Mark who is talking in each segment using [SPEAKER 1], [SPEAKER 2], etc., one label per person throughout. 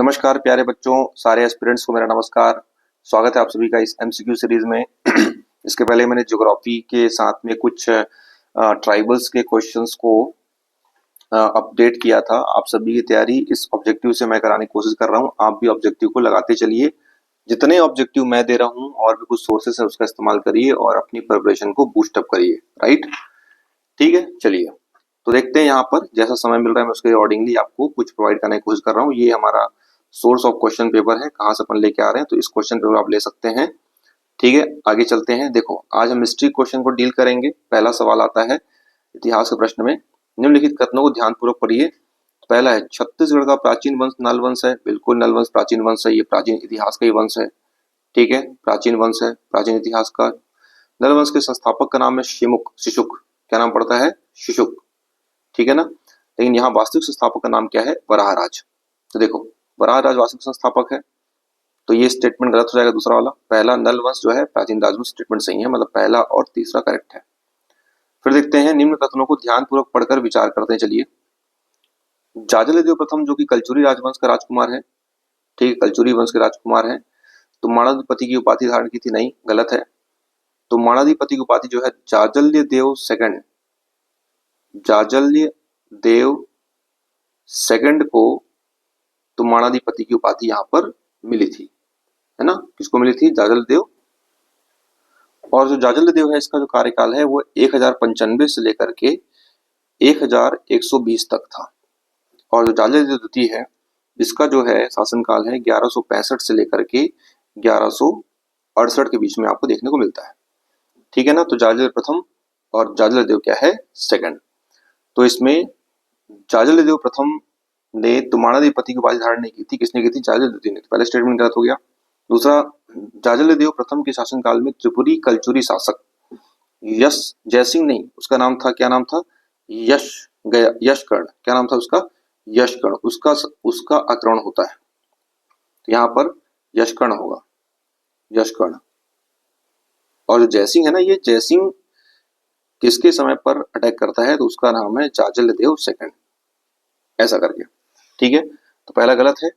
[SPEAKER 1] नमस्कार प्यारे बच्चों, सारे एस्पिरेंट्स को मेरा नमस्कार। स्वागत है आप सभी का इस एमसीक्यू सीरीज में। इसके पहले मैंने ज्योग्राफी के साथ में कुछ ट्राइबल्स के क्वेश्चंस को अपडेट किया था। आप सभी की तैयारी इस ऑब्जेक्टिव से मैं कराने की कोशिश कर रहा हूं। आप भी ऑब्जेक्टिव को लगाते चलिए। जितने ऑब्जेक्टिव मैं दे रहा हूं और भी कुछ सोर्सेस है उसका इस्तेमाल करिए और अपनी प्रिपरेशन को बूस्ट अप करिए। राइट, ठीक है। चलिए तो देखते हैं यहाँ पर जैसा समय मिल रहा है मैं उसके अकॉर्डिंगली आपको कुछ प्रोवाइड करने की कोशिश कर रहा हूँ। ये हमारा सोर्स ऑफ क्वेश्चन पेपर है, कहाँ से अपन लेके आ रहे हैं, तो इस क्वेश्चन पेपर आप ले सकते हैं। ठीक है, आगे चलते हैं। देखो आज हम हिस्ट्री क्वेश्चन को डील करेंगे। पहला सवाल आता है इतिहास के प्रश्न में, निम्नलिखित कथनों को ध्यानपूर्वक पढ़िए। पहला है छत्तीसगढ़ का प्राचीन वंश नल वंश है। बिल्कुल, नल वंश प्राचीन वंश है, ये प्राचीन इतिहास का ही वंश है। ठीक है, प्राचीन वंश है, प्राचीन इतिहास का। नल वंश के संस्थापक का नाम है शिशुक। क्या नाम पड़ता है? शिशुक। ठीक है ना। लेकिन यहाँ वास्तविक संस्थापक का नाम क्या है? वराहराज। तो देखो वराहराज वास्तविक संस्थापक है, तो ये स्टेटमेंट गलत हो जाएगा। दूसरा वाला, पहला नल वंश जो है प्राचीन राजवंश, स्टेटमेंट सही है, मतलब पहला और तीसरा करेक्ट है। फिर देखते हैं निम्न कथनों को ध्यानपूर्वक पढ़कर विचार करते हैं। चलिए, जाजलदेव प्रथम जो कि कलचुरी राजवंश का राजकुमार है, ठीक है, कलचुरी वंश के राजकुमार है, तो माणाधिपति की उपाधि धारण की थी। नहीं, गलत है। तो माणाधिपति की उपाधि जो है जाजल्यदेव सेकंड, जाजल्य देव सेकंड को तो माणाधिपति की उपाधि यहाँ पर मिली थी, है ना। किसको मिली थी? जाजल देव। और जो जाजल देव है इसका जो कार्यकाल है वो 1095 से लेकर के 1120 तक था। और जो जाजल देव द्वितीय है इसका जो है शासनकाल है 1165 से लेकर के 1168 के बीच में आपको देखने को मिलता है। ठीक है ना। तो जाजल प्रथम और जाजल देव क्या है? सेकंड। तो इसमें जाजल देव प्रथम ने तो माणाधिपति की उपाधि धारण नहीं की थी। किसने की थी? जाजल द्वितीय ने। पहले स्टेटमेंट गलत हो गया। दूसरा, जाजलदेव प्रथम के शासनकाल में त्रिपुरी कलचुरी शासक यश जयसिंह नहीं, उसका नाम था, क्या नाम था? यशकर्ण। क्या नाम था उसका? यशकर्ण। उसका आक्रमण होता है, तो यहाँ पर यशकर्ण होगा, यशकर्ण। और जो जयसिंह है ना, ये जयसिंह किसके समय पर अटैक करता है? तो उसका नाम है जाजलदेव सेकंड, ऐसा करके। ठीक है, तो पहला गलत है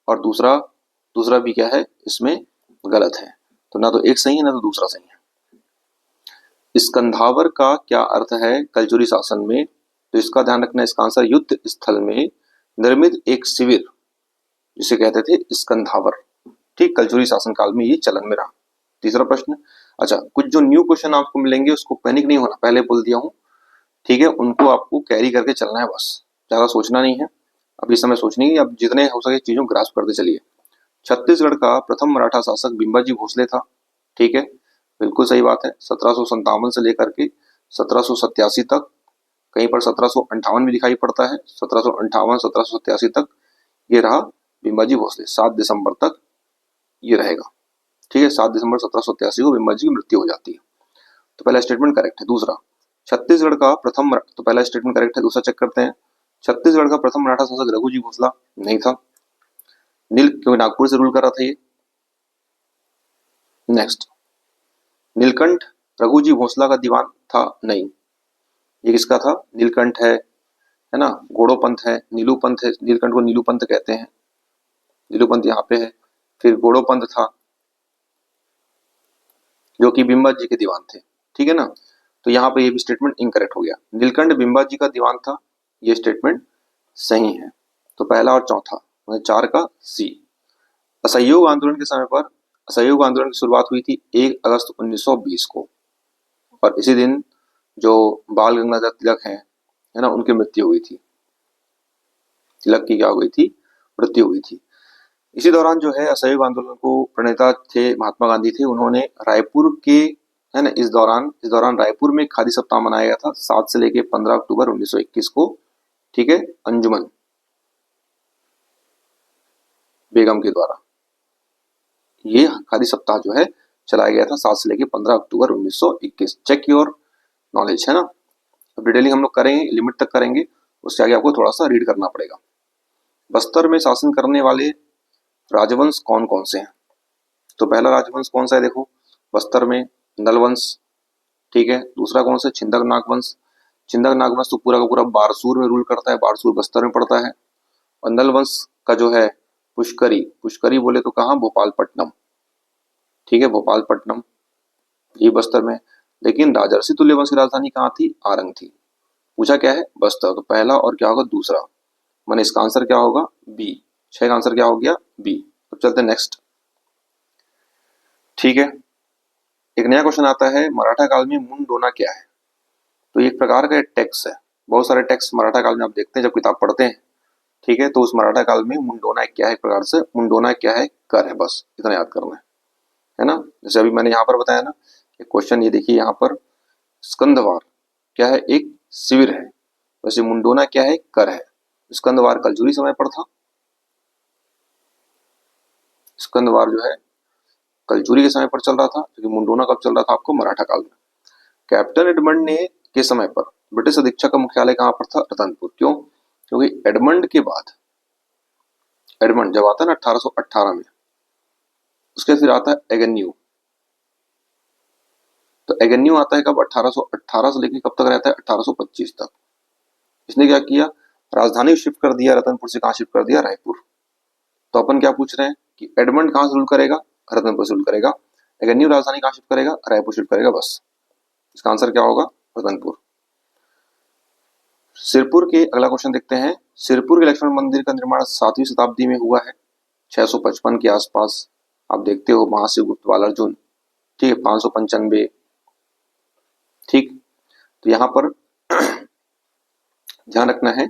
[SPEAKER 1] और दूसरा भी क्या है? इसमें गलत है। तो ना तो एक सही है ना तो दूसरा सही है। स्कंधावर का क्या अर्थ है कलचुरी शासन में? तो इसका ध्यान रखना, इसका आंसर युद्ध स्थल में निर्मित एक शिविर जिसे कहते थे स्कंधावर। ठीक, कलचुरी शासन काल में ये चलन में रहा। तीसरा प्रश्न, अच्छा, कुछ जो न्यू क्वेश्चन आपको मिलेंगे उसको पैनिक नहीं होना, पहले बोल दिया हूं। ठीक है, उनको आपको कैरी करके चलना है, बस ज्यादा सोचना नहीं है। अब इस समय सोचनी है, अब जितने हो सके चीजों को ग्रास्प करते चलिए। छत्तीसगढ़ का प्रथम मराठा शासक बिंबाजी भोसले था। ठीक है, बिल्कुल सही बात है। 1757 से लेकर के 1787 तक, कहीं पर 1758 भी दिखाई पड़ता है, 1758 1787 तक ये रहा बिंबाजी भोसले। 7 दिसंबर तक ये रहेगा। ठीक है, 7 दिसंबर 1787 को बिंबाजी की मृत्यु हो जाती है। तो पहला स्टेटमेंट करेक्ट है। दूसरा, छत्तीसगढ़ का प्रथम, तो पहला स्टेटमेंट करेक्ट है, दूसरा चेक करते हैं। छत्तीसगढ़ का प्रथम मराठा शासक रघुजी भोसला नहीं था। नील, क्योंकि नागपुर से रूल कर रहा था ये। नेक्स्ट, नीलकंठ रघुजी भोसला का दीवान था? नहीं। ये किसका था? नीलकंठ है ना। गोड़ो पंथ है, नीलू पंथ है, नीलकंठ को नीलू पंथ कहते हैं, नीलू पंथ यहाँ पे है। फिर गोड़ो पंथ था जो कि बिंबाजी जी के दीवान थे। ठीक है ना। तो यहाँ पे ये भी स्टेटमेंट इनकरेक्ट हो गया। नीलकंठ बिंबाजी जी का दीवान था, ये स्टेटमेंट सही है। तो पहला और चौथा, मतलब 4 का सी। असहयोग आंदोलन के समय पर, असहयोग आंदोलन की शुरुआत हुई थी 1 अगस्त 1920 को, और इसी दिन जो बाल गंगाधर तिलक है ना, उनकी मृत्यु हुई थी। तिलक की क्या हुई थी? मृत्यु हुई थी। इसी दौरान जो है असहयोग आंदोलन को प्रणेता थे महात्मा गांधी थे। उन्होंने रायपुर के, है ना, इस दौरान रायपुर में खादी सप्ताह मनाया गया था 7 से लेके 15 अक्टूबर 1921 को। ठीक है, अंजुमन बेगम के द्वारा ये खादी सप्ताह जो है चलाया गया था 7 से लेके 15 अक्टूबर 1921। चेक योर नॉलेज, है ना। अब डिटेलिंग हम लोग करेंगे, लिमिट तक करेंगे, उससे आगे आपको थोड़ा सा रीड करना पड़ेगा। बस्तर में शासन करने वाले राजवंश कौन कौन से हैं? तो पहला राजवंश कौन सा है? देखो बस्तर में नलवंश। ठीक है, दूसरा कौन सा? छिंदक नागवंश। छिंदक नागवंश तो पूरा का पूरा बारसूर में रूल करता है, बारसूर बस्तर में पड़ता है। और नलवंश का जो है पुष्करी, पुष्करी बोले तो कहाँ, भोपालपट्टनम, ठीक है, भोपालपट्टनम, ये बस्तर में। लेकिन राजर्षि तुल्य वंश की राजधानी कहाँ थी, आरंग थी। पूछा क्या है, बस्तर, तो पहला और क्या होगा, दूसरा, माने इसका आंसर क्या होगा, बी। 6 का आंसर क्या हो गया, बी। तो चलते हैं नेक्स्ट, ठीक है। एक नया क्वेश्चन आता है, मराठा काल में मुंडोना क्या है। तो ये एक प्रकार का टैक्स है, बहुत सारे टैक्स मराठा काल में आप देखते हैं जब किताब पढ़ते हैं, ठीक है। तो उस मराठा काल में मुंडोना क्या है, एक प्रकार से मुंडोना क्या है, कर है, बस इतना याद करना है ना। जैसे अभी मैंने यहाँ पर बताया ना, एक क्वेश्चन ये देखिए यहाँ पर, स्कंदवार क्या है, एक शिविर है, वैसे मुंडोना क्या है, कर है। स्कंदवार कलजुरी समय पर था, स्कंदवार जो है कलचुरी के समय पर चल रहा था, क्योंकि मुंडोना कब चल रहा था आपको, मराठा काल में। कैप्टन एडमंड ने के समय पर ब्रिटिश अधीक्षक का मुख्यालय कहां पर था, रतनपुर। क्यों, क्योंकि एडमंड के बाद, एडमंड जब आता है ना 1818 में, उसके फिर आता है एगन्यू। तो एगन्यू आता है कब, 1818 से लेकर कब तक रहता है, 1825 तक। इसने क्या किया, राजधानी शिफ्ट कर दिया, रतनपुर से कहां शिफ्ट कर दिया, रायपुर। तो अपन क्या पूछ रहे हैं कि एडमंड कहां से रूल करेगा, रतनपुर से रूल करेगा। एगन्यू राजधानी कहां शिफ्ट करेगा, रायपुर शिफ्ट करेगा, बस। इसका आंसर क्या होगा, रतनपुर। सिरपुर के अगला क्वेश्चन देखते हैं, सिरपुर के लक्ष्मण मंदिर का निर्माण 7वीं शताब्दी में हुआ है, 655 के आसपास। आप देखते हो महाशिव गुप्त वाल अर्जुन, ठीक है, 595, ठीक। तो यहाँ पर ध्यान रखना है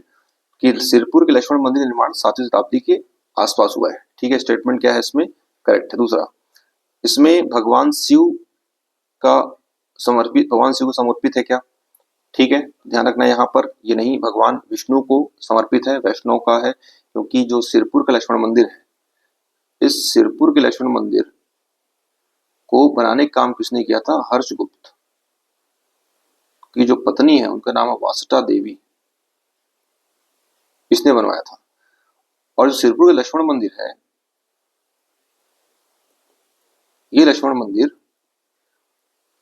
[SPEAKER 1] कि सिरपुर के लक्ष्मण मंदिर निर्माण 7वीं शताब्दी के आसपास हुआ है, ठीक है। स्टेटमेंट क्या है इसमें, करेक्ट है। दूसरा, इसमें भगवान शिव का समर्पित, भगवान शिव को समर्पित है क्या, ठीक है। ध्यान रखना यहाँ पर, ये नहीं भगवान विष्णु को समर्पित है, वैष्णव का है। क्योंकि जो सिरपुर का लक्ष्मण मंदिर है, इस सिरपुर के लक्ष्मण मंदिर को बनाने का काम किसने किया था, हर्षगुप्त की जो पत्नी है उनका नाम है वासुटा देवी, इसने बनवाया था। और जो सिरपुर का लक्ष्मण मंदिर है, ये लक्ष्मण मंदिर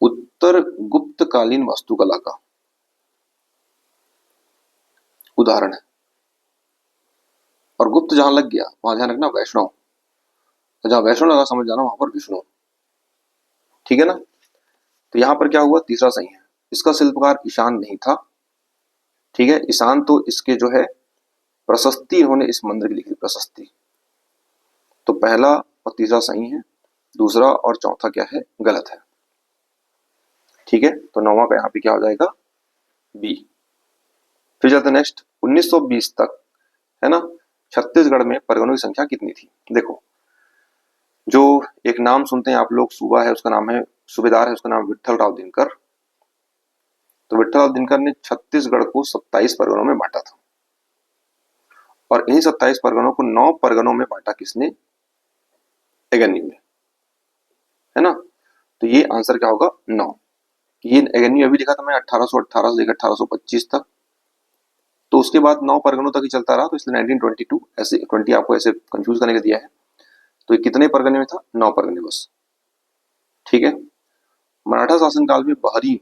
[SPEAKER 1] उत्तर गुप्तकालीन वास्तुकला का उदाहरण है। और गुप्त जहां लग गया वहां ध्यान रखना वैष्णव, तो जहां वैष्णव लगा समझ जाना वहां पर विष्णु, ठीक है ना। तो यहां पर क्या हुआ, तीसरा सही है। इसका शिल्पकार ईशान नहीं था, ठीक है। ईशान तो इसके जो है प्रशस्ति, इन्होंने इस मंदिर की लिखी प्रशस्ति। तो पहला और तीसरा सही है, दूसरा और चौथा क्या है, गलत है, ठीक है। तो 9वां का यहाँ पे क्या हो जाएगा, बी। फिर चलते नेक्स्ट, 1920 तक है ना, छत्तीसगढ़ में परगनों की संख्या कितनी थी। देखो, जो एक नाम सुनते हैं आप लोग, सूबा है, उसका नाम है, सूबेदार है, उसका नाम विठल राव दिनकर। तो विठल राव दिनकर ने छत्तीसगढ़ को 27 परगनों में बांटा था, और इन्हीं 27 परगनों को 9 परगनों में बांटा किसने, एगन्यू ने, है ना। तो ये आंसर क्या होगा, 9। ये एगन्यू अभी लिखा था मैं 1818 से लेकर 1825 तक, तो उसके बाद 9 परगनों तक ही चलता रहा, तो इसलिए 1922 ऐसे 20 आपको ऐसे कंफ्यूज करने का दिया है। तो ये कितने परगने में था, 9 परगने बस, ठीक है। मराठा शासनकाल में बहरीन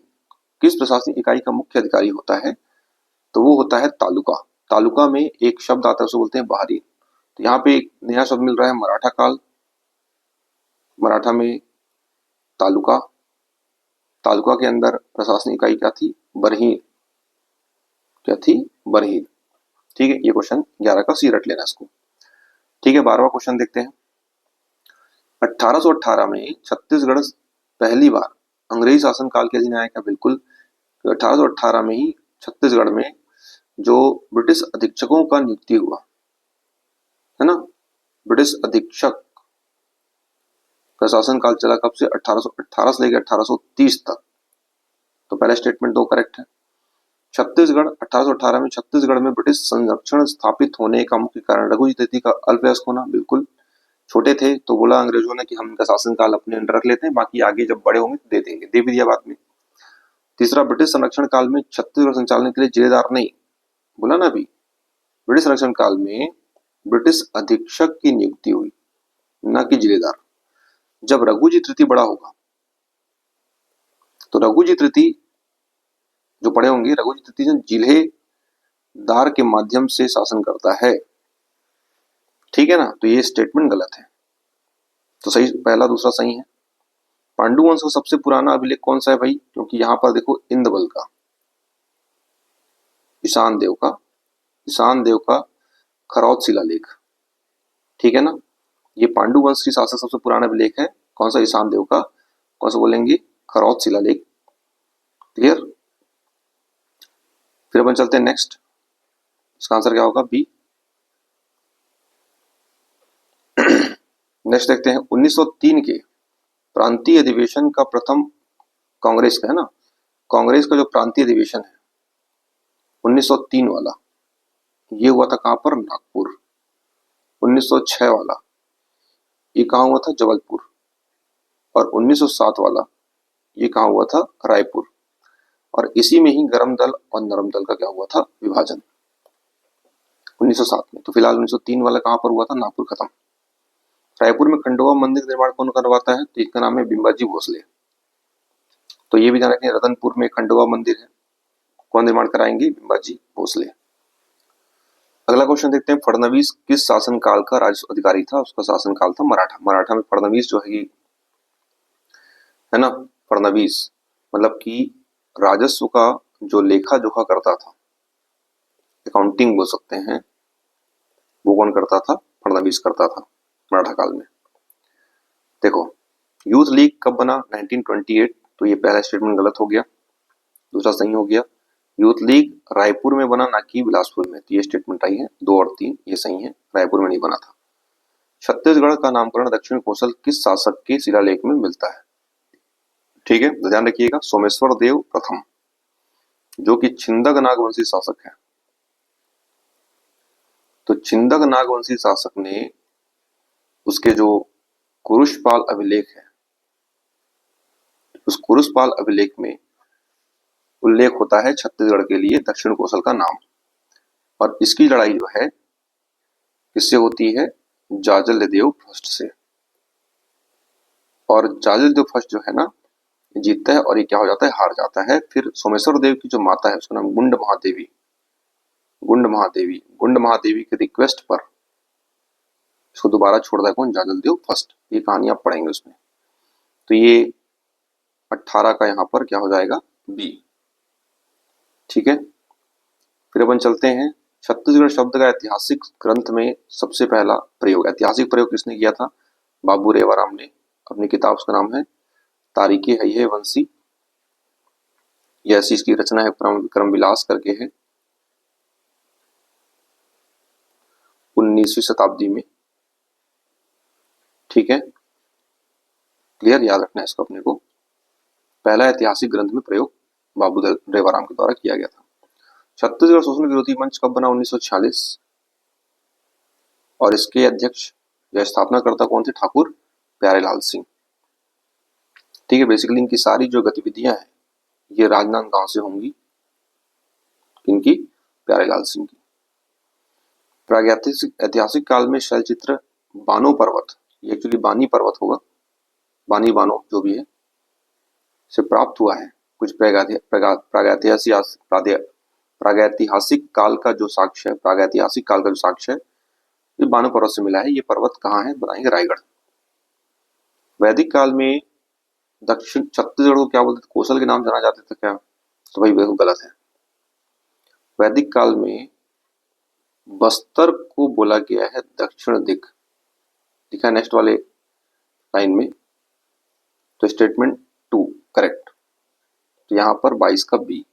[SPEAKER 1] किस प्रशासनिक इकाई का मुख्य अधिकारी होता है, तो वो होता है तालुका। तालुका में एक शब्द आता है, उसे बोलते हैं बहरीन। तो यहाँ पे एक नया शब्द मिल रहा है, मराठा काल, मराठा में तालुका, तालुका के अंदर प्रशासनिक इकाई क्या थी, बरहीन, क्या थी, बरहीन, ठीक है। ये क्वेश्चन 11 का सी रट लेना इसको, ठीक है। 12वां क्वेश्चन देखते हैं, 1818 में छत्तीसगढ़ पहली बार अंग्रेजी शासन काल के अधीन आया क्या, बिल्कुल। तो 1818 में ही छत्तीसगढ़ में जो ब्रिटिश अधीक्षकों का नियुक्ति हुआ, है ना, ब्रिटिश अधीक्षक का शासन काल चला कब से, 1818 से लेकर 1830 तक। तो पहला स्टेटमेंट 2 करेक्ट है। छत्तीसगढ़ 1818 में छत्तीसगढ़ में ब्रिटिश संरक्षण स्थापित होने का मुख्य कारण रघुजी तृतीय का अल्पवयस्क होना, बिल्कुल। छोटे थे तो बोला अंग्रेजों ने कि हम इनका शासनकाल अपने अंडर रख लेते हैं, बाकी आगे जब बड़े होंगे तो दे देंगे, दे भी दिया बाद में। तीसरा, ब्रिटिश संरक्षण काल में छत्तीसगढ़ संचालन के लिए जिलेदार नहीं, बोला ना अभी, ब्रिटिश संरक्षण काल में ब्रिटिश अधीक्षक की नियुक्ति हुई, न कि जिलेदार। जब रघुजी तृतीय बड़ा होगा, तो रघुजी तृतीय जो बड़े होंगे, रघुजी तृतीय जिलेदार के माध्यम से शासन करता है, ठीक है ना, तो ये स्टेटमेंट गलत है। तो सही पहला दूसरा सही है। पांडु वंश का सबसे पुराना अभिलेख कौन सा है भाई? क्योंकि यहाँ पर देखो इंदबल का, ईशान देव का, ईशान देव का खरौद शिलालेख, ठीक है ना। ये पांडु वंश की शासक सबसे पुराना अभिलेख है। कौन सा? ईशान देव का। कौन सा बोलेंगे? खरौद शिलालेख। क्लियर। फिर अपन चलते हैं नेक्स्ट। इसका आंसर क्या होगा? बी। नेक्स्ट देखते हैं 1903 के प्रांतीय अधिवेशन का प्रथम, कांग्रेस का है ना, कांग्रेस का जो प्रांतीय अधिवेशन है 1903 वाला, ये हुआ था कहां पर? नागपुर। 1906 वाला ये कहाँ हुआ था? जबलपुर। और 1907 वाला ये कहाँ हुआ था? रायपुर। और इसी में ही गरम दल और नरम दल का क्या हुआ था? विभाजन 1907 में। तो फिलहाल 1903 वाला कहाँ पर हुआ था? नागपुर खत्म। रायपुर में खंडोबा मंदिर का निर्माण कौन करवाता है? तो इसका नाम है बिंबाजी भोसले। तो ये भी जान रखें, रतनपुर में खंडोबा मंदिर है, कौन निर्माण कराएंगे? बिंबाजी भोसले। अगला क्वेश्चन देखते हैं, फडणवीस किस शासन काल का राजस्व अधिकारी था? उसका शासन काल था मराठा। मराठा में फडणवीस जो है ना, फडणवीस मतलब कि राजस्व का जो लेखा जोखा करता था, अकाउंटिंग बोल सकते हैं, वो कौन करता था? फडणवीस करता था मराठा काल में। देखो, यूथ लीग कब बना? 1928। तो ये पहला स्टेटमेंट गलत हो गया, दूसरा सही हो गया। यूथ लीग रायपुर में बना, ना कि बिलासपुर में। तो ये स्टेटमेंट आई है 2 और 3, ये सही है, रायपुर में नहीं बना था। छत्तीसगढ़ का नामकरण दक्षिण कोसल किस शासक के शिलालेख में मिलता है? ठीक है, तो ध्यान रखिएगा, सोमेश्वर देव प्रथम, जो कि छिंदक नागवंशी शासक है। तो छिंदक नागवंशी शासक ने उसके जो कुरुषपाल अभिलेख है, उस कुरुषपाल अभिलेख में उल्लेख होता है छत्तीसगढ़ के लिए दक्षिण कोसल का नाम। और इसकी लड़ाई जो है किससे होती है? जाजल देव फर्स्ट से। और जाजल देव फर्स्ट जो है ना, जीतता है और ये क्या हो जाता है? हार जाता है। फिर सोमेश्वर देव की जो माता है उसका नाम गुंड महादेवी, गुंड महादेवी, गुंड महादेवी के रिक्वेस्ट पर इसको दोबारा छोड़ता है कौन? जाजल देव फर्स्ट। ये कहानी आप पढ़ेंगे उसमें। तो ये 18 का यहाँ पर क्या हो जाएगा? बी। ठीक है, फिर अपन चलते हैं, छत्तीसगढ़ शब्द का ऐतिहासिक ग्रंथ में सबसे पहला प्रयोग, ऐतिहासिक प्रयोग किसने किया था? बाबू रेवाराम ने। अपनी किताब, उसका नाम है तारीखे है वंशी। ये ऐसी इसकी रचना है, क्रम विलास करके है, 19वीं शताब्दी में। ठीक है, क्लियर, याद रखना है इसको अपने को। पहला ऐतिहासिक ग्रंथ में प्रयोग बाबू रेवाराम के द्वारा किया गया था। छत्तीसगढ़ शोषण विरोधी मंच कब बना? 1946। और इसके अध्यक्ष या स्थापनाकर्ता कौन थे? ठाकुर प्यारेलाल सिंह। ठीक है, बेसिकली इनकी सारी जो गतिविधियां हैं ये राजनांदगांव से होंगी। इनकी? प्यारेलाल सिंह की। प्रागैतिहासिक ऐतिहासिक काल में शैलचित्र बानो पर्वत, ये एक्चुअली बानी पर्वत होगा, बानी बानो जो भी है, से प्राप्त हुआ है। कुछ प्रागैतिहासिक काल का जो साक्ष्य है, प्रागैतिहासिक काल का जो साक्ष्य है, ये बानो पर्वत से मिला है। ये पर्वत कहाँ है? बताएंगे रायगढ़। वैदिक काल में दक्षिण छत्तीसगढ़ को क्या बोलते थे? कोसल के नाम जाना जाते थे क्या? तो भाई बिल्कुल गलत है। वैदिक काल में बस्तर को बोला गया है दक्षिण दिक, लिखा है नेक्स्ट वाले लाइन में। तो स्टेटमेंट 2 करेक्ट। तो यहां पर 22 का बी।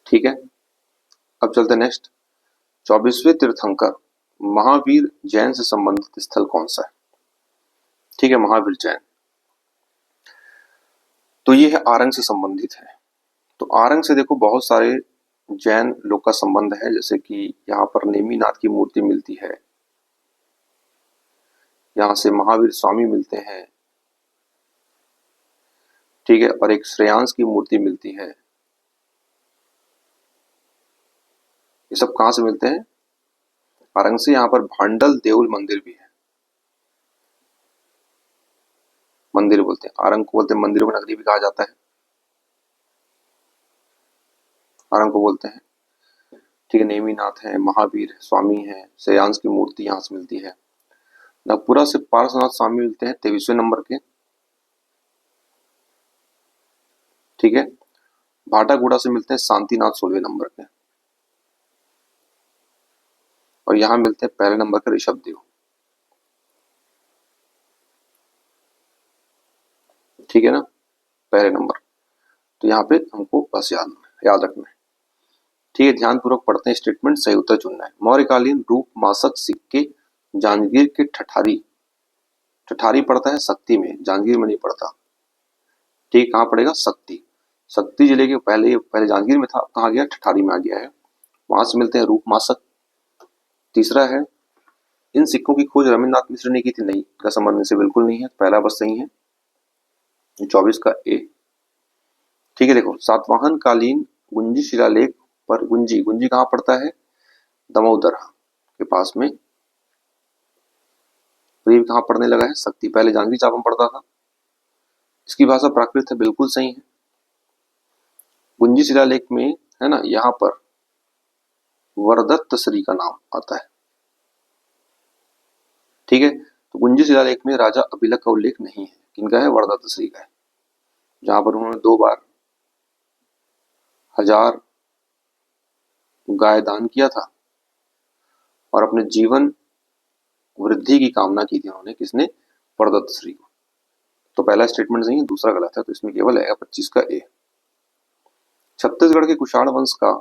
[SPEAKER 1] ठीक है, अब चलते नेक्स्ट। 24वें तीर्थंकर महावीर जैन से संबंधित स्थल कौन सा है? ठीक है, महावीर जैन, तो ये है आरंग से संबंधित है। तो आरंग से देखो बहुत सारे जैन लोग का संबंध है, जैसे कि यहाँ पर नेमीनाथ की मूर्ति मिलती है, यहाँ से महावीर स्वामी मिलते हैं, ठीक है, और एक श्रेयांश की मूर्ति मिलती है। ये सब कहां से मिलते हैं? आरंग से। यहाँ पर भांडल देउल मंदिर भी है, मंदिर बोलते हैं आरंग को, बोलते हैं मंदिरों की नगरी भी कहा जाता है आरंग को बोलते हैं। ठीक है, नेमिनाथ है, महावीर स्वामी है, श्रेयांश की मूर्ति यहाँ से मिलती है। नगपुरा से पार्श्वनाथ स्वामी मिलते हैं 23वें नंबर के। ठीक है, भाटागुड़ा से मिलते हैं शांतिनाथ 16वें नंबर के, और यहाँ मिलते हैं पहले नंबर के ऋषभ देव। ठीक है ना, पहले नंबर। तो यहाँ पे हमको बस याद रखना है। ठीक है, ध्यान पूर्वक पढ़ते हैं स्टेटमेंट, सही उत्तर चुनना है। मौर्यकालीन रूप मासक सिक्के जांजगीर के ठठारी, ठठारी पड़ता है शक्ति में, जांजगीर में नहीं पड़ता। ठीक, कहाँ पड़ेगा? शक्ति, शक्ति जिले के पहले जांजगीर में था, कहाँ गया? ठठारी में आ गया है। वहां से मिलते हैं रूप मासक। तीसरा है, इन सिक्कों की खोज रविन्द्रनाथ मिश्र ने की थी, नहीं, का संबंध से बिल्कुल नहीं है, पहला बस सही है, 24 का ए। ठीक है, देखो, सातवाहन कालीन गुंजी शिलालेख पर, गुंजी, गुंजी कहाँ पड़ता है? दमोदर के पास में। तो ये कहाँ पढ़ने लगा है? शक्ति, पहले जांजगीर चांपा में पढ़ता था। इसकी भाषा प्राकृत है, बिल्कुल सही है। गुंजी शिलालेख में है ना, यहाँ पर वरदत्त श्री का नाम आता है। ठीक है, तो गुंजी शिलालेख में राजा अभिलक का उल्लेख नहीं है, किनका है? वरदत्त श्री का है, जहां पर उन्होंने 2 बार 1000 गाय दान किया था और अपने जीवन वृद्धि की कामना की थी उन्होंने। किसने? वरदत्त श्री को। तो पहला स्टेटमेंट सही है, दूसरा गलत है, तो इसमें केवल आएगा 25 का ए। छत्तीसगढ़ के कुषाण वंश का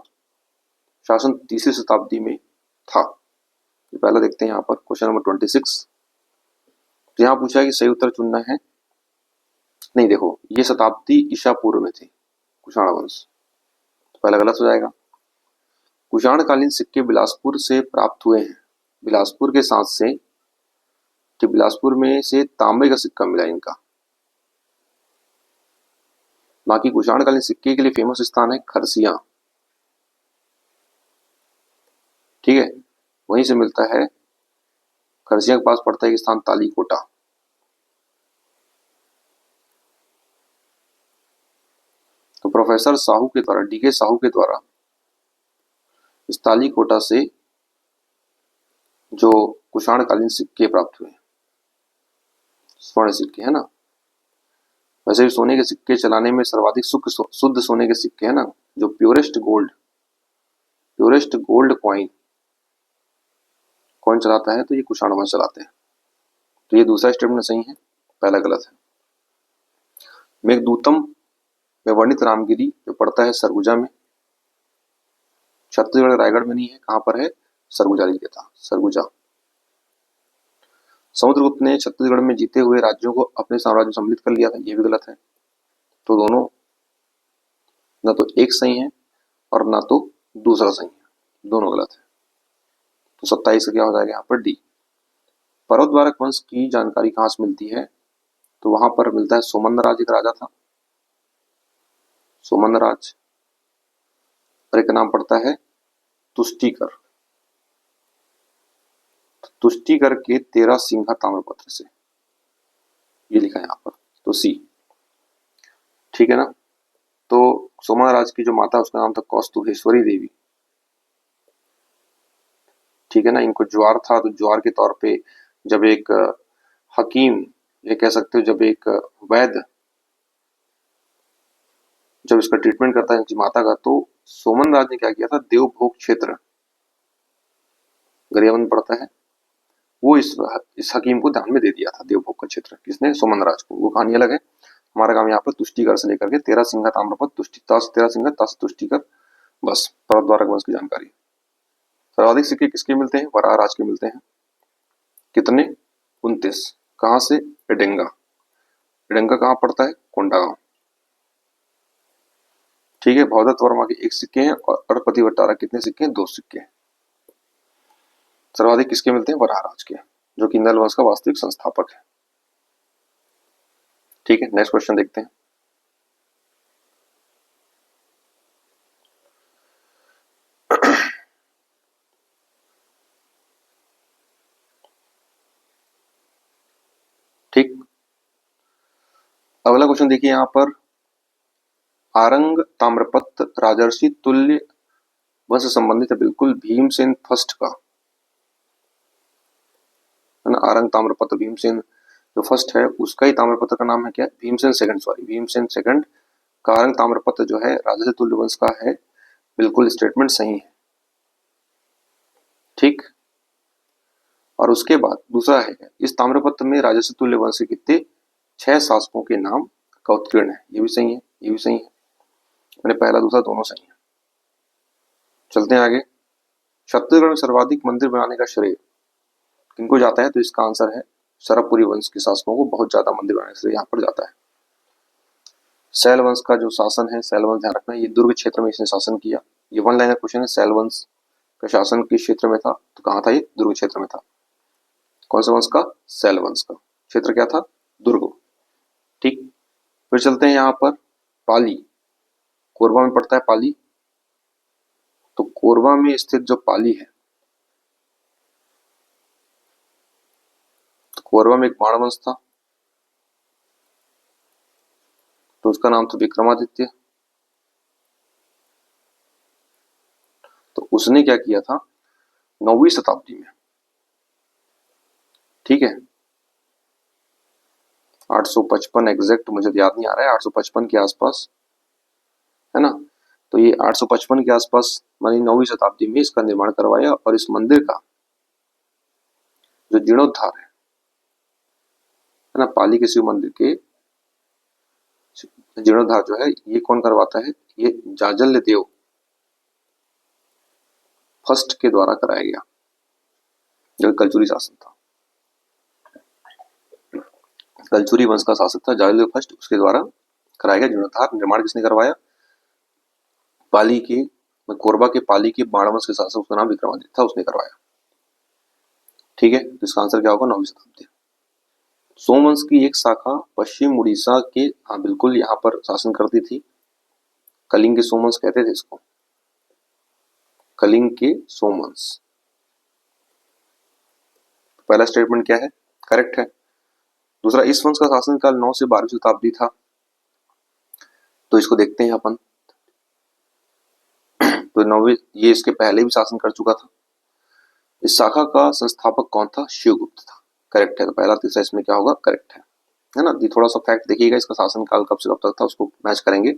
[SPEAKER 1] शासन तीसरी शताब्दी में था। ये पहला देखते हैं यहाँ पर क्वेश्चन नंबर 26। तो यहाँ पूछा है कि सही उत्तर चुनना है। नहीं, देखो, ये शताब्दी ईसा पूर्व में थी कुषाण वंश, तो पहला गलत हो जाएगा। कुषाण कालीन सिक्के बिलासपुर से प्राप्त हुए हैं, बिलासपुर के साथ से, कि बिलासपुर में से तांबे का सिक्का मिला इनका। बाकी कुषाण कालीन सिक्के के लिए फेमस स्थान है खरसिया। ठीक है, वहीं से मिलता है, खरसिया के पास पड़ता है एक स्थान तालीकोटा। तो प्रोफेसर साहू के द्वारा, डीके साहू के द्वारा इस तालीकोटा से जो कुषाण कालीन सिक्के प्राप्त हुए, स्वर्ण सिक्के है ना। वैसे भी सोने के सिक्के चलाने में सर्वाधिक शुद्ध सोने के सिक्के है ना, जो प्योरेस्ट गोल्ड कॉइन चलाता है, तो ये कुषाण वंश चलाते हैं। तो ये दूसरा स्टेटमेंट सही है, पहला गलत है। मेघदूतम में वर्णित रामगिरी जो पड़ता है सरगुजा में, छत्तीसगढ़ रायगढ़ में नहीं है, कहां पर है? सरगुजा लिखा था, सरगुजा। समुद्रगुप्त ने छत्तीसगढ़ में जीते हुए राज्यों को अपने साम्राज्य में सम्मिलित कर लिया था, ये भी गलत है। तो दोनों, ना तो एक सही है और ना तो दूसरा सही है, दोनों गलत है। तो 27 का क्या हो जाएगा यहाँ पर? डी। पर्वतद्वारक वंश की जानकारी कहाँ से मिलती है? तो वहां पर मिलता है, सोमनराज एक राजा था, सोमनराज, और एक नाम पड़ता है तुष्टिकर, तुष्टिकर के 13 सिंहा ताम्रपत्र से, ये लिखा है यहाँ पर, तो सी। ठीक है ना। तो सोमनराज की जो माता, उसका नाम था कौस्तुभेश्वरी देवी। ठीक है ना। इनको ज्वार था, तो ज्वार के तौर पे जब एक हकीम, ये कह सकते हो, जब एक वैद्य जब इसका ट्रीटमेंट करता है इनकी माता का, तो सोमनराज ने क्या किया था, देवभोग क्षेत्र, गरियाबंद पड़ता है, वो इस हकीम को दान में दे दिया था, देवभोग का क्षेत्र। किसने? सोमनराज को। वो कहानी अलग है। हमारा काम यहाँ पर तुष्टिकर से लेकर के 13 सिंहा ताम्रपत्र, तुष्टितास 13 सिंहा तास तुष्टिकर, बस परद्वारक वंश की जानकारी। सर्वाधिक सिक्के किसके मिलते हैं? वराह राज के मिलते हैं। कितने? 29। कहां से? एडेंगा। एडेंगा कहाँ पड़ता है? कोंडागांव। ठीक है। भवदत्त वर्मा के 1 सिक्के हैं और अरपति वटारा कितने सिक्के हैं? 2 सिक्के हैं। सर्वाधिक किसके मिलते हैं? वराह राज के, जो कि नल वंश का वास्तविक संस्थापक है। ठीक है, नेक्स्ट क्वेश्चन देखते हैं। ठीक, अगला क्वेश्चन देखिए यहाँ पर, आरंग ताम्रपत्र राजर्षि तुल्य वंश से संबंधित है बिल्कुल भीमसेन फर्स्ट का, है ना। आरंग ताम्रपत्र भीमसेन जो फर्स्ट है उसका ही ताम्रपत्र का नाम है क्या, Bhimsen second, sorry Bhimsen second का आरंग ताम्रपत्र जो है राजसी तुल्य वंश का है। बिल्कुल स्टेटमेंट सही है, ठीक। और उसके बाद दूसरा है इस ताम्रपत्र में राजसी तुल्य वंश के कितने 6 शासकों के नाम का उत्कीर्ण है, ये भी सही है, ये भी सही है। मैंने पहला दूसरा दोनों सही है। चलते हैं आगे। छत्तीसगढ़ में सर्वाधिक मंदिर बनाने का श्रेय किनको जाता है, तो इसका आंसर है सरबपुरी वंश के शासकों को बहुत ज्यादा मंदिर बनाने का श्रेय यहाँ पर जाता है। सैल वंश का जो शासन है, सैल वंश ध्यान रखना, ये दुर्ग क्षेत्र में इसने शासन किया। ये वन लाइनर क्वेश्चन है, सैल वंश का शासन किस क्षेत्र में था, तो कहाँ था, ये दुर्ग क्षेत्र में था। कौन सा वंश का, सैल वंश का, क्षेत्र क्या था, दुर्ग, ठीक। फिर चलते हैं यहाँ पर पाली, कोरबा में पड़ता है पाली, तो कोरबा में स्थित जो पाली है, तो कोरबा में एक बाण वंश था, तो उसका नाम था विक्रमादित्य। तो उसने क्या किया था 9वीं शताब्दी में, ठीक है, 855 एग्जैक्ट मुझे याद नहीं आ रहा है, 855 के आसपास, है ना। तो ये 855 के आसपास मानी 9वीं शताब्दी में इसका निर्माण करवाया, और इस मंदिर का जो जीर्णोद्धार है ना, पाली के शिव मंदिर के जीर्णोद्धार जो है ये कौन करवाता है, ये जाजल्य देव फर्स्ट के द्वारा कराया गया, जो कलचुरी शासन था, कलचुरी वंश का शासक था जाजल्य देव फर्स्ट, उसके द्वारा कराया गया जीर्णोद्धार। निर्माण किसने करवाया, पाली के, कोरबा के पाली के बाणवंश के शासक, उसका नाम विक्रमादित्य था, उसने करवाया, ठीक है। तो इसका आंसर क्या होगा 9वीं शताब्दी। सोमवंश की एक शाखा पश्चिम उड़ीसा के, हाँ बिल्कुल, यहाँ पर शासन करती थी, कलिंग के सोमवंश कहते थे इसको, कलिंग के सोमवंश। पहला स्टेटमेंट क्या है, करेक्ट है। दूसरा, इस वंश का शासन काल 9 से 12वीं शताब्दी था, तो इसको देखते हैं अपन। तो 9वीं, ये इसके पहले भी शासन कर चुका था। इस शाखा का संस्थापक कौन था, शिवगुप्त था, करेक्ट है। तो पहला तीसरा इसमें क्या होगा, करेक्ट है ना। ये थोड़ा सा फैक्ट देखिएगा, इसका शासन काल कब से कब तक था उसको मैच करेंगे।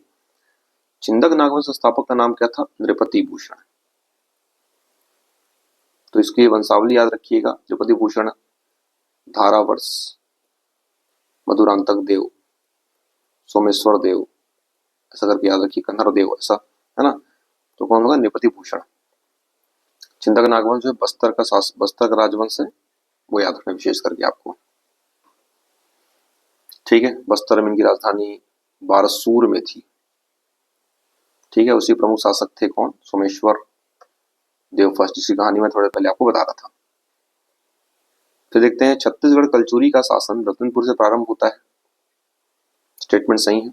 [SPEAKER 1] चिंदक नागवंश संस्थापक का नाम क्या था, नृपति भूषण। तो इसकी वंशावली याद रखिएगा, नृपति भूषण, धारावर्ष, मधुरांतक देव, सोमेश्वर देव, ऐसा करके याद रखिए, कन्हर देव, ऐसा, है ना। तो कौन होगा, नृपति भूषण। चिंतक नागवंश जो बस्तर का राजवंश है, वो याद रखना विशेष करके आपको, ठीक है। बस्तर में इनकी राजधानी बारसूर में थी, ठीक है। उसी प्रमुख शासक थे कौन, सोमेश्वर देव फर्स्ट, जिसकी कहानी मैं थोड़े पहले आपको बता रहा था। फिर देखते हैं, छत्तीसगढ़ कलचुरी का शासन रतनपुर से प्रारंभ होता है, स्टेटमेंट सही है।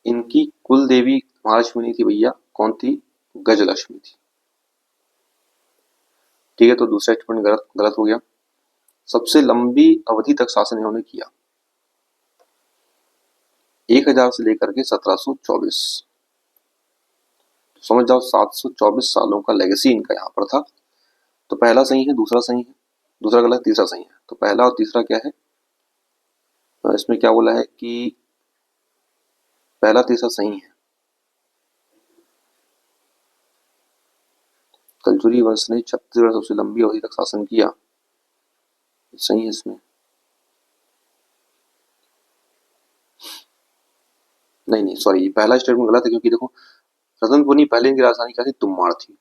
[SPEAKER 1] इनकी कुल देवी महालक्ष्मी नहीं थी भैया, कौन थी, गजलक्ष्मी थी, ठीक है। तो दूसरा स्टेटमेंट गलत हो गया। सबसे लंबी अवधि तक शासन इन्होंने किया, 1000 से लेकर के 1724, समझ जाओ 724 सालों का लेगेसी इनका यहाँ पर था। तो पहला सही है, दूसरा सही है, दूसरा गलत, तीसरा सही है। तो पहला और तीसरा क्या है, इसमें क्या बोला है कि पहला तीसरा सही है। कलचुरी वंश ने छत्तीसगढ़ सबसे लंबी अवधि तक शासन किया, सही है इसमें, नहीं सॉरी, पहला स्टेटमेंट गलत है, क्योंकि देखो रतनपुर पहले इनकी राजधानी क्या थी, तुम्माड़ थी,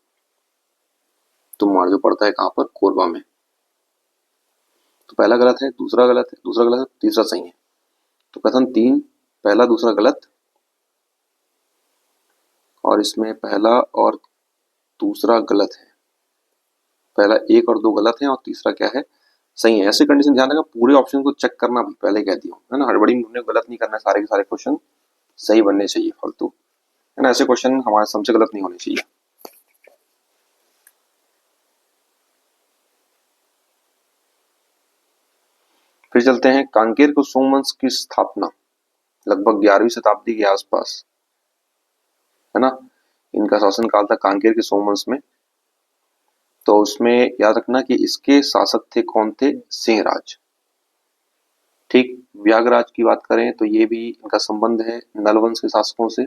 [SPEAKER 1] तुम्माड़ जो पड़ता है कहाँ पर, कोरबा में। तो पहला गलत है, दूसरा गलत है, दूसरा गलत है, तीसरा सही है। तो कथन 3, पहला दूसरा गलत, और इसमें पहला और दूसरा गलत है, पहला 1 और 2 गलत है, और तीसरा क्या है, सही है। ऐसे कंडीशन ध्यान रखना, पूरे ऑप्शन को चेक करना भी पहले कह दिया है ना, हड़बड़ी में हमने गलत नहीं करना, सारे के सारे क्वेश्चन सही बनने चाहिए, फालतू, है ना, ऐसे क्वेश्चन हमारे समझ गलत नहीं होने चाहिए। फिर चलते हैं, कांकेर को सोमवंश की स्थापना लगभग 11वीं शताब्दी के आसपास, है ना, इनका शासनकाल था कांकेर के सोमवंश में। तो उसमें याद रखना कि इसके शासक थे कौन थे, सिंहराज। ठीक, व्यागराज की बात करें तो ये भी इनका संबंध है नल वंश के शासकों से।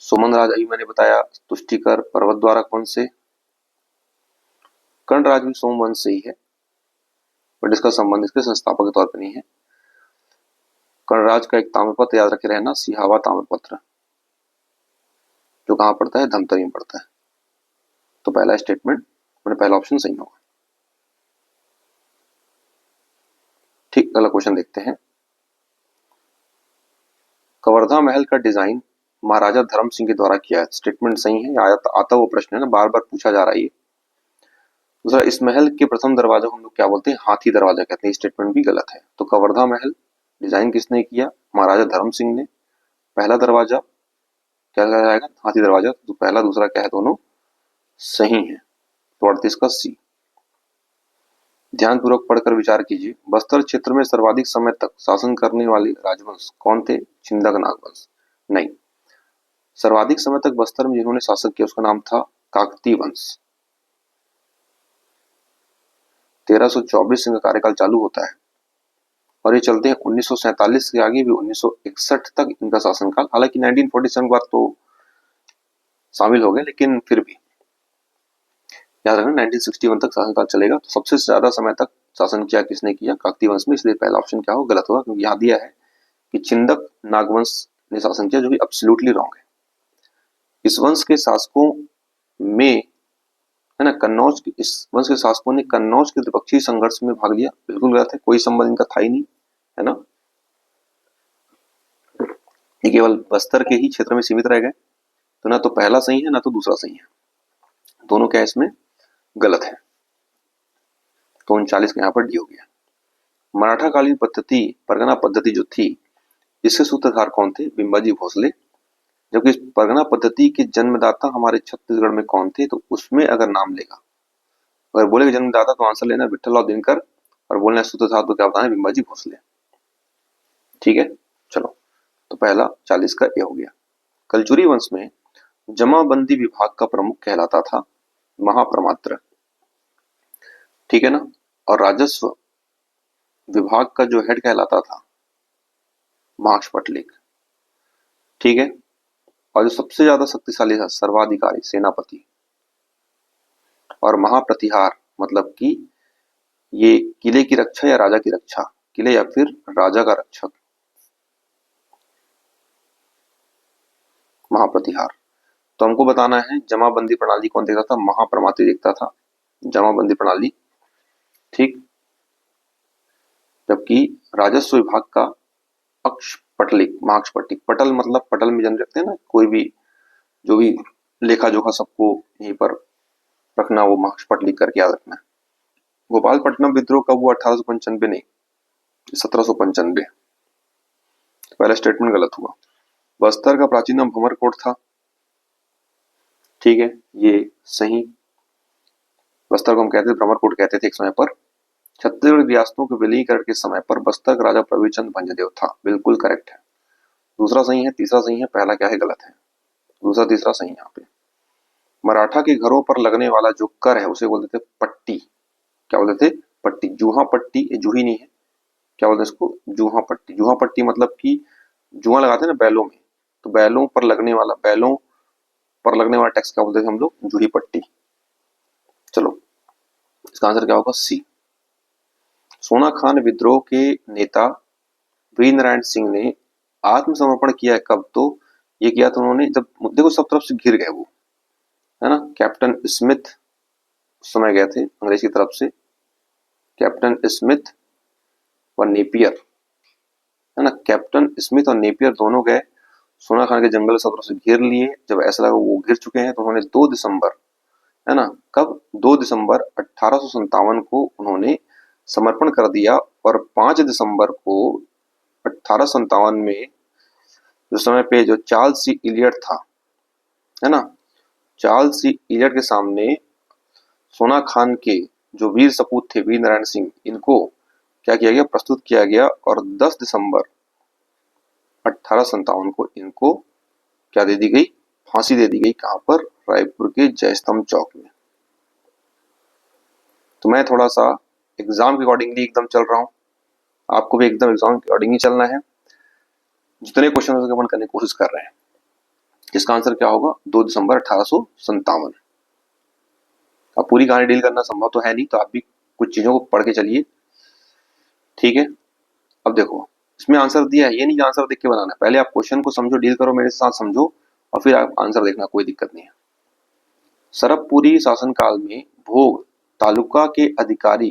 [SPEAKER 1] सुमन राज अभी मैंने बताया तुष्टिकर पर्वत द्वारक वंश से। कर्ण राज भी सोमवंश से ही है, बट इसका संबंध इसके संस्थापक के तौर पर नहीं है। कर्णराज का एक ताम्रपत्र याद रखे रहना, सिहावा ताम्रपत्र, जो कहां पड़ता है, धमतरी में पड़ता है। तो पहला स्टेटमेंट मैंने पहला ऑप्शन सही होगा। ठीक, अगला क्वेश्चन देखते हैं। कवर्धा महल का डिजाइन महाराजा धर्म सिंह के द्वारा किया है। स्टेटमेंट सही है, आता हुआ प्रश्न है ना, बार बार पूछा जा रहा है ये। दूसरा, इस महल के प्रथम दरवाजा को हम लोग क्या बोलते हैं, हाथी दरवाजा कहते हैं। स्टेटमेंट भी गलत है। तो कवर्धा महल डिजाइन किसने किया, महाराजा धर्म सिंह ने। पहला दरवाजा क्या कहा जाएगा, हाथी दरवाजा। तो पहला दूसरा क्या है, दोनों सही है। तो 38 का सी। ध्यानपूर्वक पढ़कर विचार कीजिए। बस्तर क्षेत्र में सर्वाधिक समय तक शासन करने वाले राजवंश कौन थे, छिंदक नागवंश। नहीं, सर्वाधिक समय तक बस्तर में जिन्होंने शासन किया उसका नाम था काकतीय वंश। 1324 से इनका कार्यकाल चालू होता है और ये चलते हैं 1947 के आगे भी 1961 तक इनका शासनकाल। हालांकि 1947 के बाद तो शामिल हो गए, लेकिन फिर भी याद रखना 1961 तक शासनकाल चलेगा। तो सबसे ज्यादा समय तक शासन किया किसने किया, काकतीय वंश में। इसलिए पहला ऑप्शन क्या हो, गलत होगा, क्योंकि यहाँ दिया है कि छिंदक नागवंश ने शासन किया, जो कि एब्सोल्युटली रॉन्ग है। इस वंश के शासकों में, है ना, कन्नौज, इस वंश के शासकों ने कन्नौज के द्विपक्षीय संघर्ष में भाग लिया। बिल्कुल गलत है, कोई संबंध इनका था ही नहीं, है ना। ये केवल बस्तर के ही क्षेत्र में सीमित रह गए। तो ना तो पहला सही है ना तो दूसरा सही है, दोनों क्या इसमें गलत है। तो 39 का यहाँ पर डी हो गया। मराठा कालीन पद्धति, परगना पद्धति जो थी, इसके सूत्रधार कौन थे, बिंबाजी भोसले। जबकि इस परगना पद्धति के जन्मदाता हमारे छत्तीसगढ़ में कौन थे, तो उसमें अगर नाम लेगा, अगर बोलेगा जन्मदाता तो आंसर लेना विठ्ठलराव दिनकर, और बोलना सूत्रधार तो क्या बताना, बिंबाजी भोसले। ठीक है, चलो। तो पहला 40 का ए हो गया। कलचुरी वंश में जमाबंदी विभाग का प्रमुख कहलाता था महाप्रमात्र। ठीक है ना। और राजस्व विभाग का जो हेड कहलाता था मार्क्सपटलिक। ठीक है। और जो सबसे ज्यादा शक्तिशाली था सर्वाधिकारी सेनापति। और महाप्रतिहार मतलब कि ये किले की रक्षा या राजा की रक्षा, किले या फिर राजा का रक्षक, महाप्रतिहार। तो हमको बताना है जमाबंदी प्रणाली कौन देखता था, महाप्रमात्री देखता था जमाबंदी प्रणाली। ठीक। जबकि राजस्व विभाग का अक्षपटलिक, मार्क्सपटलिक, पटल मतलब पटल में जन रखते हैं ना, कोई भी जो भी लेखा जोखा सबको यहीं पर रखना, वो मार्क्सपटलिक करके याद रखना है। गोपालपट्टनम विद्रोह कब हुआ, 1895 नहीं 1795। पहला स्टेटमेंट गलत हुआ। बस्तर का प्राचीन नाम भंवरकोट था। ठीक है, ये सही। बस्तर को हम कहते थे, भ्रमरकोट कहते थे एक समय पर। छत्तीसगढ़ रियासतों के विलीनीकरण के समय पर बस्तर का राजा प्रवीरचंद भंजदेव था। बिल्कुल करेक्ट है। दूसरा सही है, तीसरा सही है, पहला क्या है, गलत है। दूसरा तीसरा सही है यहाँ पे। मराठा के घरों पर लगने वाला जो कर है उसे बोलते थे पट्टी। क्या बोलते थे, पट्टी। जूहा पट्टी, ये जूही नहीं है, क्या बोलते हैं इसको, जूहा पट्टी। जूहा पट्टी मतलब कि जुआ लगाते हैं ना बैलों में, तो बैलों पर लगने वाला टैक्स क्या बोलते थे हम लोग, जूही पट्टी। चलो, इसका आंसर क्या होगा, सी। सोना खान विद्रोह के नेता वीर नारायण सिंह ने आत्मसमर्पण किया है कब, तो ये किया था उन्होंने जब, देखो सब तरफ से घिर गए वो, है ना। कैप्टन स्मिथ उस समय गए थे अंग्रेज की तरफ से, कैप्टन स्मिथ और नेपियर, है ना। कैप्टन स्मिथ और नेपियर दोनों गए, सोना खान के जंगल सब तरफ से घेर लिए। जब ऐसा लगा वो घिर चुके हैं तो उन्होंने 2 दिसंबर, है ना, कब, 2 दिसंबर 1857 को उन्होंने समर्पण कर दिया। और 5 दिसंबर को 1857 में जो समय पे जो चार्ल्स सी इलियट था, है ना, चार्ल्स सी इलियट के सामने सोना खान के जो वीर सपूत थे वीर नारायण सिंह, इनको क्या किया गया, प्रस्तुत किया गया। और 10 दिसंबर 1857 को इनको क्या दे दी गई, फांसी दे दी गई। कहां पर, रायपुर के जयस्तंभ चौक में। तो मैं थोड़ा सा एग्जाम के अकॉर्डिंगली एकदम चल रहा हूँ, आपको भी एकदम एग्जाम के अकॉर्डिंग ही चलना है। जितने क्वेश्चन हो सके अपन करने की कोशिश कर रहे हैं। इसका आंसर क्या होगा, 2 दिसंबर 1857। अब पूरी कहानी डील करना संभव तो है नहीं, तो आप भी कुछ चीजों को पढ़ के चलिए, ठीक है। अब देखो इसमें आंसर दिया है, ये नहीं आंसर देख के बनाना है, पहले आप क्वेश्चन को समझो, डील करो मेरे साथ, समझो, और फिर आप आंसर देखना, कोई दिक्कत नहीं है। सरबपुरी शासनकाल में भोग तालुका के अधिकारी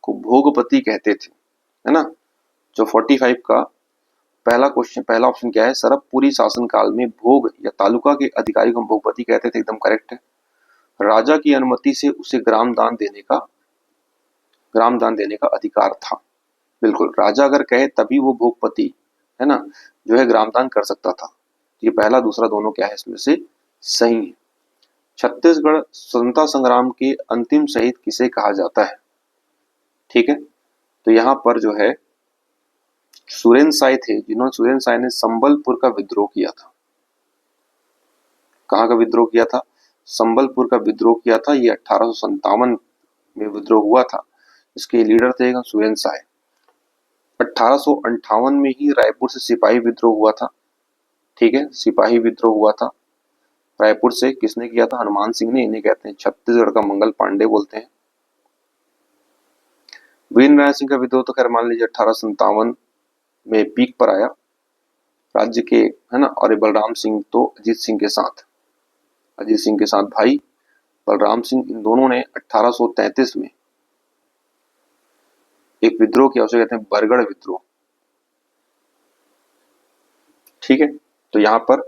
[SPEAKER 1] को भोगपति कहते थे, है ना। जो 45 का पहला क्वेश्चन, पहला ऑप्शन क्या है, सरबपुरी शासनकाल में भोग या तालुका के अधिकारी को भोगपति कहते थे, एकदम करेक्ट है। राजा की अनुमति से उसे ग्राम दान देने का अधिकार था, बिल्कुल, राजा अगर कहे तभी वो भोगपति, है ना, जो है ग्राम दान कर सकता था। ये पहला दूसरा दोनों क्या है इसमें से सही है। छत्तीसगढ़ स्वतंत्रता संग्राम के अंतिम शहीद किसे कहा जाता है, ठीक है। तो यहाँ पर जो है सुरेंद्र साय थे, जिन्होंने, सुरेंद्र साय ने संबलपुर का विद्रोह किया था। कहाँ का विद्रोह किया था, संबलपुर का विद्रोह किया था। ये 1857 में विद्रोह हुआ था। इसके लीडर थे सुरेंद्र साय। 1858 में ही रायपुर से सिपाही विद्रोह हुआ था, ठीक है, सिपाही विद्रोह हुआ था रायपुर से। किसने किया था, हनुमान सिंह ने। इन्हें कहते हैं छत्तीसगढ़ का मंगल पांडे बोलते हैं। वीरनारायण सिंह का विद्रोह तो खैर मान लीजिए 1857 में पीक पर आया राज्य के, है ना। और बलराम सिंह तो अजीत सिंह के साथ भाई बलराम सिंह, इन दोनों ने 1833 में एक विद्रोह किया, उसे कहते हैं बरगढ़ विद्रोह, ठीक है। तो यहाँ पर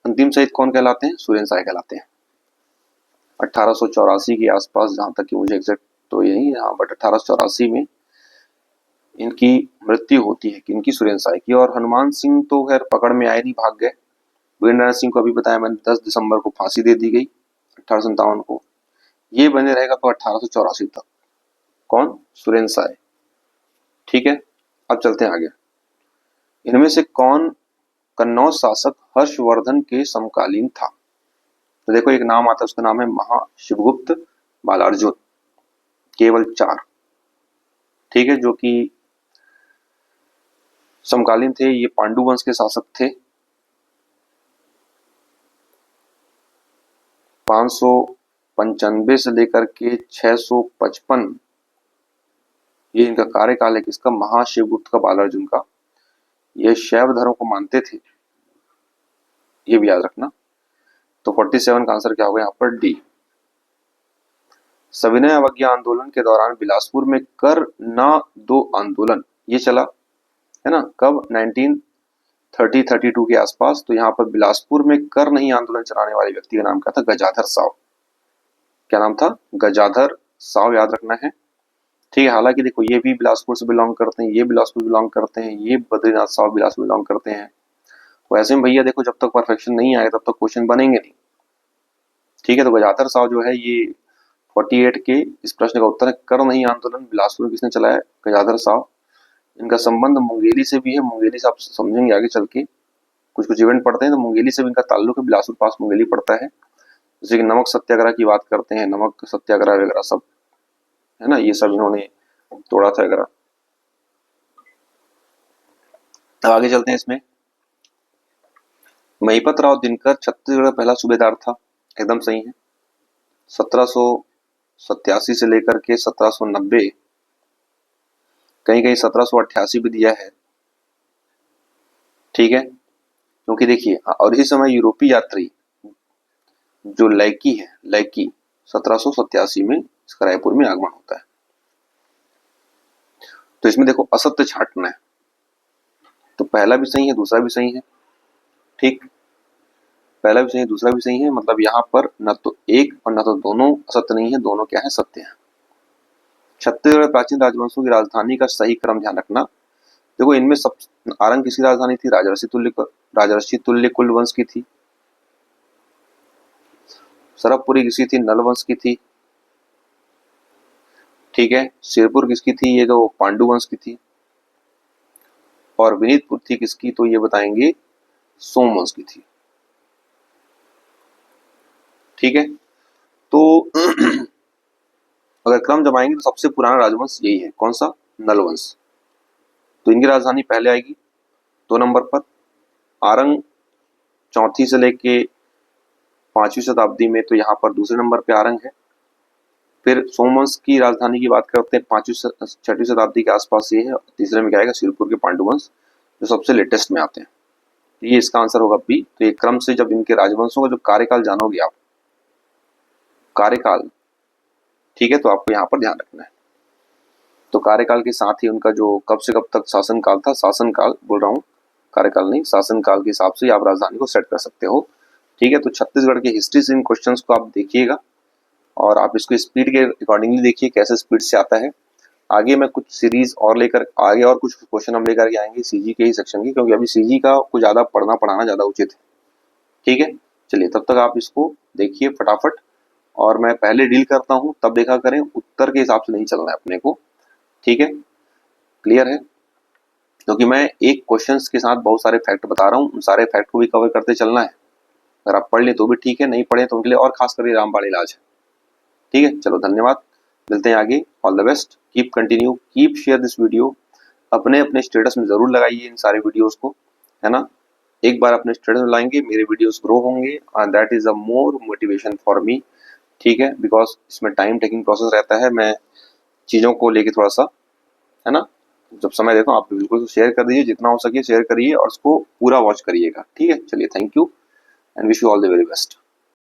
[SPEAKER 1] अंतिम शहीद कौन कहलाते हैं, सुरेंद्र साय कहलाते हैं। 1884 के आसपास, जहां तक कि मुझे एग्जैक्ट तो यही है, बट 1884 में इनकी मृत्यु होती है, किनकी, सुरेंद्र साय की। और हनुमान सिंह तो खैर पकड़ में आए नहीं, भाग गए। वीरनारायण सिंह को अभी बताया मैंने, 10 दिसंबर को फांसी दे दी गई 1857 को। ये बने रहेगा तो 1884 तक, कौन, सुरेंद्र साय, ठीक है। अब चलते हैं आगे। इनमें से कौन कन्नौज शासक हर्षवर्धन के समकालीन था। तो देखो एक नाम आता है, उसका नाम है महाशिवगुप्त बालार्जुन, केवल 4, ठीक है, जो कि समकालीन थे। ये पांडु वंश के शासक थे। 595 से लेकर के 655 ये इनका कार्यकाल है, किसका, महाशिवगुप्त का, बालार्जुन का। ये शैव धर्म को मानते थे, ये भी याद रखना। तो 47 का आंसर क्या होगा यहाँ पर, डी। सविनय अवज्ञा आंदोलन के दौरान बिलासपुर में कर ना दो आंदोलन ये चला, है ना, कब, 1930-32 के आसपास। तो यहाँ पर बिलासपुर में कर नहीं आंदोलन चलाने वाले व्यक्ति का नाम क्या था, गजाधर साव। क्या नाम था, गजाधर साव, याद रखना है, ठीक है। हालांकि देखो ये भी बिलासपुर से बिलोंग करते हैं, ये बिलासपुर बिलोंग करते हैं, ये बद्रीनाथ साव बिलासपुर बिलोंग करते हैं। तो ऐसे में भैया देखो, जब तक परफेक्शन नहीं आए तब तक क्वेश्चन बनेंगे नहीं, ठीक है। तो गजाधर साव जो है ये 48 के इस प्रश्न का उत्तर है। कर नहीं आंदोलन बिलासपुर में किसने चलाया, गजाधर साव। इनका संबंध मुंगेली से भी है, मुंगेली से आप समझेंगे आगे चल के, कुछ कुछ इवेंट पढ़ते हैं तो मुंगेली से भी इनका ताल्लुक है। बिलासपुर पास मुंगेली पड़ता है। जैसे कि नमक सत्याग्रह की बात करते हैं, नमक सत्याग्रह वगैरह सब, है ना, ये सब इन्होंने तोड़ा था वगैरह। अब आगे चलते हैं इसमें। महिपत राव दिनकर छत्तीसगढ़ का पहला सूबेदार था, एकदम सही है। 1787 से लेकर के 1790, कहीं कहीं 1788 भी दिया है, ठीक है। क्योंकि देखिए, और इसी समय यूरोपीय यात्री जो लैकी है, लैकी 1787 में इसका रायपुर में आगमन होता है। तो इसमें देखो असत्य छांटना है, तो पहला भी सही है, दूसरा भी सही है, ठीक, पहला भी सही है, दूसरा भी सही है। मतलब यहाँ पर न तो एक और न तो दोनों असत्य नहीं है, दोनों क्या है, सत्य है। छत्तीसगढ़ प्राचीन राजवंशों की राजधानी का सही क्रम ध्यान रखना। देखो इनमें सब, आरंग किसकी राजधानी थी, राजर्षि तुल्य कुल वंश की थी। सरबपुरी किसकी थी, नल वंश की थी, ठीक है। सिरपुर किसकी थी, ये तो पांडु वंश की थी। और विनीतपुर थी किसकी, तो ये बताएंगे सोम वंश की थी। ठीक है, तो अगर क्रम जमाएंगे तो सबसे पुराना राजवंश यही है, कौन सा? नल वंश। तो इनकी राजधानी पहले आएगी 2 नंबर पर। आरंग 4वीं से लेके 5वीं शताब्दी में, तो यहाँ पर दूसरे नंबर पे आरंग है। फिर सोमवंश की राजधानी की बात करते हैं 6वीं शताब्दी के आसपास ये है। तीसरे में क्या आएगा? सिरपुर के पांडुवंश, जो सबसे लेटेस्ट में आते हैं। तो ये इसका आंसर होगा बी। तो ये क्रम से जब इनके राजवंशों का जो कार्यकाल जानोगे आप, कार्यकाल, ठीक है, तो आपको यहाँ पर ध्यान रखना है। तो कार्यकाल के साथ ही उनका जो कब से कब तक शासनकाल था, शासनकाल बोल रहा हूँ, कार्यकाल नहीं, शासनकाल के हिसाब से आप राजधानी को सेट कर सकते हो। ठीक है, तो छत्तीसगढ़ की हिस्ट्री से इन क्वेश्चंस को आप देखिएगा और आप इसको स्पीड के अकॉर्डिंगली देखिए कैसे स्पीड से आता है। आगे मैं कुछ सीरीज और लेकर आगे और कुछ क्वेश्चन हम लेकर के आएंगे सीजी के ही सेक्शन की, क्योंकि अभी सीजी का कुछ ज्यादा पढ़ाना ज्यादा उचित है। ठीक है, चलिए तब तक आप इसको देखिए फटाफट, और मैं पहले डील करता हूँ तब देखा करें, उत्तर के हिसाब से नहीं चलना है अपने को। ठीक है, क्लियर है? क्योंकि मैं एक क्वेश्चंस के साथ बहुत सारे फैक्ट बता रहा हूँ, उन सारे फैक्ट को भी कवर करते चलना है। अगर आप पढ़ लें तो भी ठीक है, नहीं पढ़े तो उनके लिए और खास कर रामबाण इलाज है। ठीक है, चलो धन्यवाद, मिलते हैं आगे। All the best, keep continue, keep share this video. अपने अपने स्टेटस में जरूर लगाइए इन सारे वीडियोस को, है ना। एक बार अपने स्टेटस में लाएंगे, मेरे वीडियोस ग्रो होंगे and that is a more motivation for me. ठीक है, बिकॉज इसमें टाइम टेकिंग प्रोसेस रहता है, मैं चीजों को लेके थोड़ा सा, है ना, जब समय देता हूँ आप बिल्कुल शेयर कर दीजिए, जितना हो सके शेयर करिए और उसको पूरा वॉच करिएगा। ठीक है, चलिए thank you and wish you all the very best.